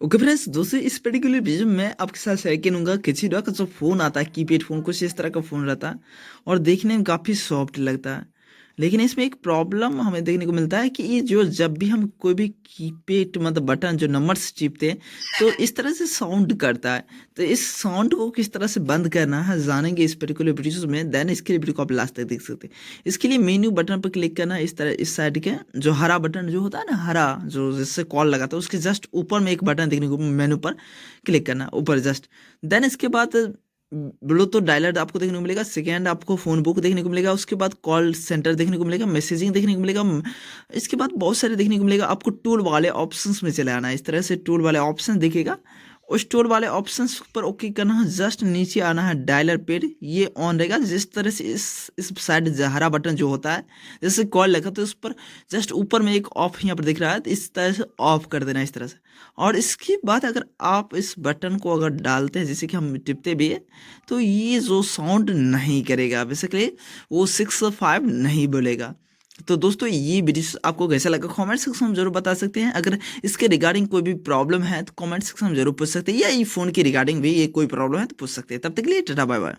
Okay friends, दोस्तों इस particular video में मैं आपके साथ शेयर करूँगा किचिडा का जो फ़ोन आता है, कीपैड फ़ोन कुछ इस तरह का फ़ोन रहता है और देखने में काफ़ी सॉफ्ट लगता है। लेकिन इसमें एक प्रॉब्लम हमें देखने को मिलता है कि ये जो जब भी हम कोई भी कीपैड मतलब बटन जो नंबर्स टिपते हैं, तो इस तरह से साउंड करता है। तो इस साउंड को किस तरह से बंद करना है जानेंगे इस पर्टिकुलर वीडियो में, देन इसके वीडियो को आप लास्ट तक देख सकते हैं। इसके लिए मेन्यू बटन पर क्लिक करना है, इस तरह इस साइड के जो हरा बटन जो होता है ना, हरा जो जिससे कॉल लगाता है, उसके जस्ट ऊपर में एक बटन देखने को मेनू पर क्लिक करना ऊपर जस्ट। देन इसके बाद ब्लूटूथ डायलर आपको देखने को मिलेगा, सेकेंड आपको फ़ोन बुक देखने को मिलेगा, उसके बाद कॉल सेंटर देखने को मिलेगा, मैसेजिंग देखने को मिलेगा, इसके बाद बहुत सारे देखने को मिलेगा। आपको टूल वाले ऑप्शंस में चले आना है, इस तरह से टूल वाले ऑप्शन दिखेगा, उस टूल वाले ऑप्शंस पर ओके करना है। जस्ट नीचे आना है, डायलर पेड ये ऑन रहेगा। जिस तरह से इस साइड हरा बटन जो होता है, जैसे कॉल लगा तो उस पर जस्ट ऊपर में एक ऑफ यहाँ पर दिख रहा है, तो इस तरह से ऑफ कर देना इस तरह से। और इसके बाद अगर आप इस बटन को अगर डालते हैं, जैसे कि हम टिपते भी है, तो ये जो साउंड नहीं करेगा बेसिकली, वो 6 5 नहीं बोलेगा। तो दोस्तों ये वीडियो आपको कैसा लगा कमेंट सेक्शन में जरूर बता सकते हैं। अगर इसके रिगार्डिंग कोई भी प्रॉब्लम है तो कमेंट सेक्शन में जरूर पूछ सकते हैं, या ये फ़ोन के रिगार्डिंग भी ये कोई प्रॉब्लम है तो पूछ सकते हैं। तब तक के लिए टाटा बाय बाय।